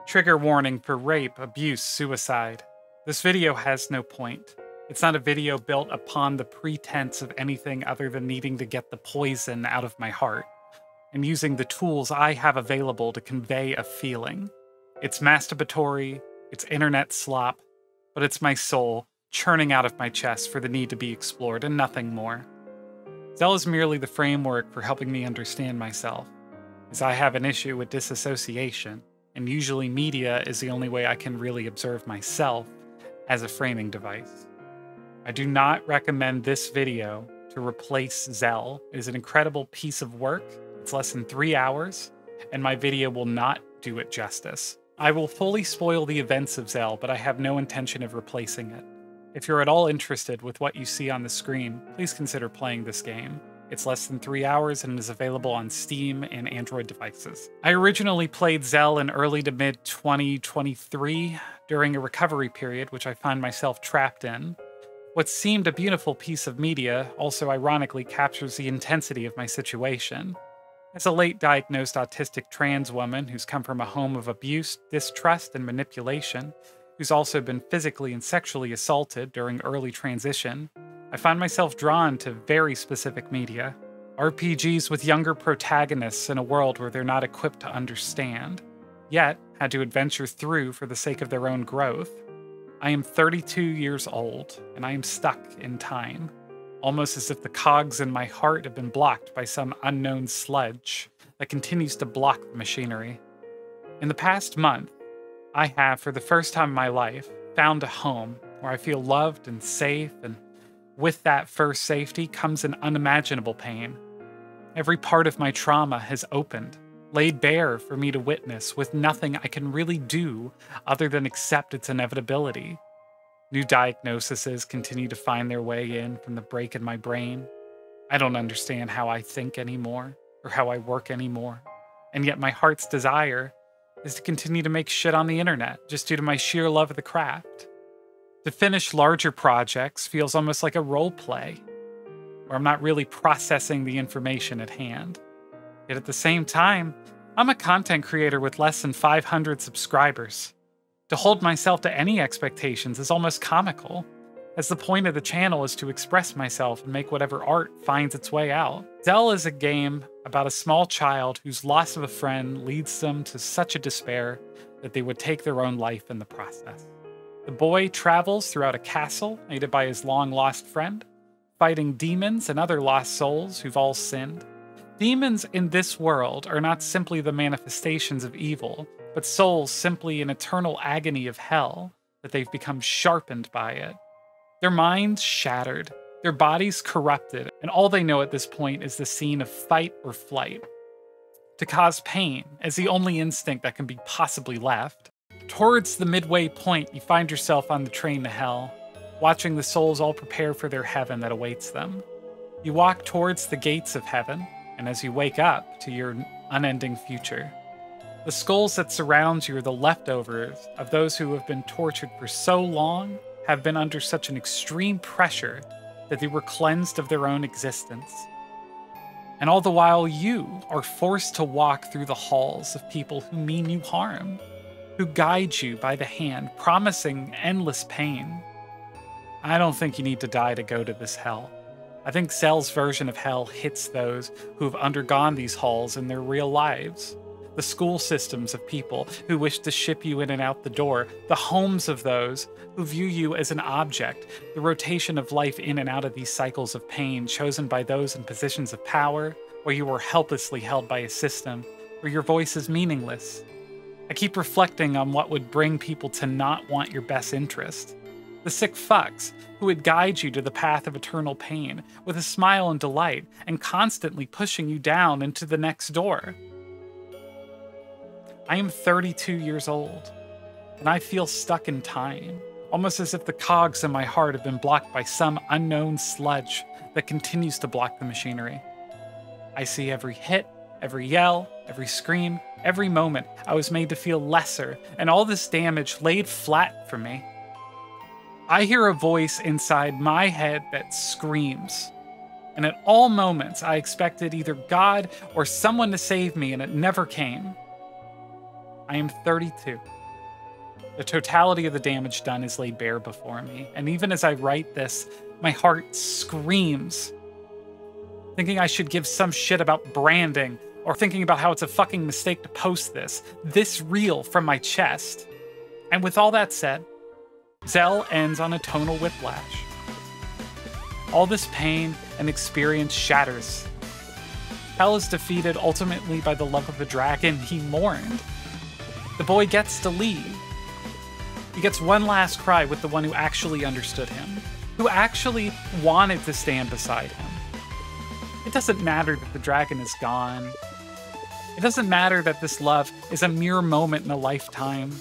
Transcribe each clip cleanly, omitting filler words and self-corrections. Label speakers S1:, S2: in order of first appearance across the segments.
S1: Trigger warning for rape, abuse, suicide. This video has no point. It's not a video built upon the pretense of anything other than needing to get the poison out of my heart, and using the tools I have available to convey a feeling. It's masturbatory, it's internet slop, but it's my soul churning out of my chest for the need to be explored and nothing more. Zelle is merely the framework for helping me understand myself, as I have an issue with disassociation, and usually media is the only way I can really observe myself as a framing device. I do not recommend this video to replace Zelle. It is an incredible piece of work. It's less than 3 hours, and my video will not do it justice. I will fully spoil the events of Zelle, but I have no intention of replacing it. If you're at all interested with what you see on the screen, please consider playing this game. It's less than 3 hours and is available on Steam and Android devices. I originally played Zelle in early to mid 2023 during a recovery period, which I find myself trapped in. What seemed a beautiful piece of media also ironically captures the intensity of my situation. As a late diagnosed autistic trans woman who's come from a home of abuse, distrust, and manipulation, who's also been physically and sexually assaulted during early transition, I find myself drawn to very specific media. RPGs with younger protagonists in a world where they're not equipped to understand, yet had to adventure through for the sake of their own growth. I am 32 years old, and I am stuck in time, almost as if the cogs in my heart have been blocked by some unknown sludge that continues to block the machinery. In the past month, I have, for the first time in my life, found a home where I feel loved and safe, and with that first safety comes an unimaginable pain. Every part of my trauma has opened, laid bare for me to witness, with nothing I can really do other than accept its inevitability. New diagnoses continue to find their way in from the break in my brain. I don't understand how I think anymore, or how I work anymore, and yet my heart's desire is to continue to make shit on the internet, just due to my sheer love of the craft. To finish larger projects feels almost like a role play, where I'm not really processing the information at hand. Yet at the same time, I'm a content creator with less than 500 subscribers. To hold myself to any expectations is almost comical, as the point of the channel is to express myself and make whatever art finds its way out. Zelle is a game about a small child whose loss of a friend leads them to such a despair that they would take their own life in the process. The boy travels throughout a castle, aided by his long-lost friend, fighting demons and other lost souls who've all sinned. Demons in this world are not simply the manifestations of evil, but souls simply in eternal agony of hell, that they've become sharpened by it. Their minds shattered, their bodies corrupted, and all they know at this point is the scene of fight or flight. To cause pain as the only instinct that can be possibly left. Towards the midway point, you find yourself on the train to hell, watching the souls all prepare for their heaven that awaits them. You walk towards the gates of heaven, and as you wake up to your unending future, the skulls that surround you are the leftovers of those who have been tortured for so long, have been under such an extreme pressure that they were cleansed of their own existence. And all the while you are forced to walk through the halls of people who mean you harm, who guide you by the hand, promising endless pain. I don't think you need to die to go to this hell. I think Zelle's version of hell hits those who have undergone these halls in their real lives. The school systems of people who wish to ship you in and out the door, the homes of those who view you as an object, the rotation of life in and out of these cycles of pain chosen by those in positions of power, where you are helplessly held by a system, where your voice is meaningless. I keep reflecting on what would bring people to not want your best interest. The sick fucks who would guide you to the path of eternal pain with a smile and delight and constantly pushing you down into the next door. I am 32 years old, and I feel stuck in time, almost as if the cogs in my heart have been blocked by some unknown sludge that continues to block the machinery. I see every hit, every yell, every scream, every moment I was made to feel lesser, and all this damage laid flat for me. I hear a voice inside my head that screams, and at all moments I expected either God or someone to save me, and it never came. I am 32. The totality of the damage done is laid bare before me, and even as I write this, my heart screams, thinking I should give some shit about branding, or thinking about how it's a fucking mistake to post this real from my chest. And with all that said, Zelle ends on a tonal whiplash. All this pain and experience shatters. Hell is defeated ultimately by the love of the dragon he mourned. The boy gets to leave. He gets one last cry with the one who actually understood him, who actually wanted to stand beside him. It doesn't matter that the dragon is gone. It doesn't matter that this love is a mere moment in a lifetime.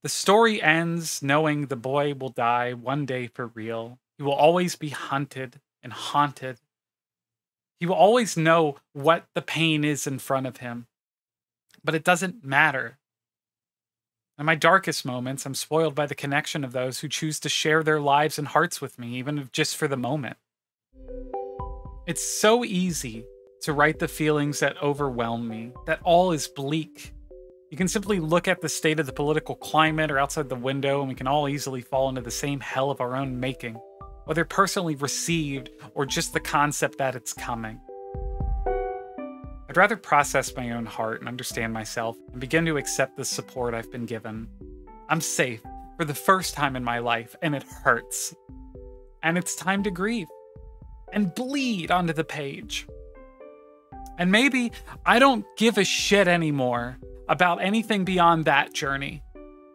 S1: The story ends knowing the boy will die one day for real. He will always be hunted and haunted. He will always know what the pain is in front of him. But it doesn't matter. In my darkest moments, I'm spoiled by the connection of those who choose to share their lives and hearts with me, even if just for the moment. It's so easy to write the feelings that overwhelm me, that all is bleak. You can simply look at the state of the political climate or outside the window, and we can all easily fall into the same hell of our own making, whether personally received or just the concept that it's coming. I'd rather process my own heart and understand myself and begin to accept the support I've been given. I'm safe for the first time in my life, and it hurts. And it's time to grieve and bleed onto the page. And maybe I don't give a shit anymore about anything beyond that journey.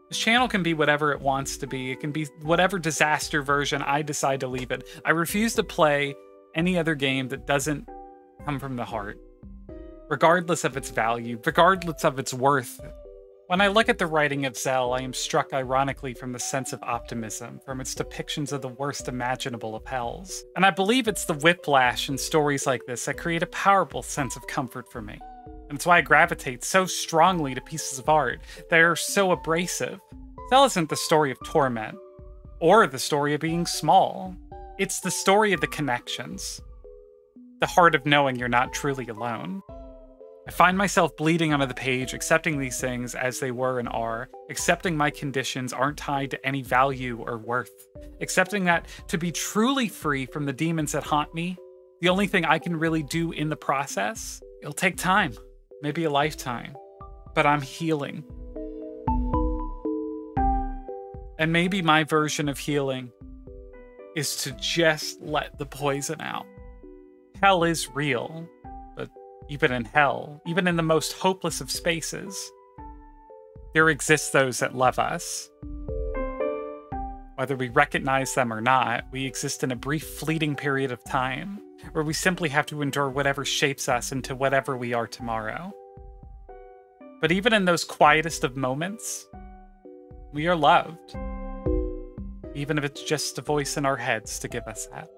S1: This channel can be whatever it wants to be. It can be whatever disaster version I decide to leave it. I refuse to play any other game that doesn't come from the heart, regardless of its value, regardless of its worth. When I look at the writing of Zelle, I am struck ironically from the sense of optimism, from its depictions of the worst imaginable of hells. And I believe it's the whiplash in stories like this that create a powerful sense of comfort for me. And it's why I gravitate so strongly to pieces of art that are so abrasive. Zelle isn't the story of torment, or the story of being small. It's the story of the connections. The heart of knowing you're not truly alone. I find myself bleeding onto the page, accepting these things as they were and are, accepting my conditions aren't tied to any value or worth, accepting that to be truly free from the demons that haunt me, the only thing I can really do in the process, it'll take time, maybe a lifetime, but I'm healing. And maybe my version of healing is to just let the poison out. Hell is real. Even in hell, even in the most hopeless of spaces, there exist those that love us. Whether we recognize them or not, we exist in a brief, fleeting period of time where we simply have to endure whatever shapes us into whatever we are tomorrow. But even in those quietest of moments, we are loved. Even if it's just a voice in our heads to give us that.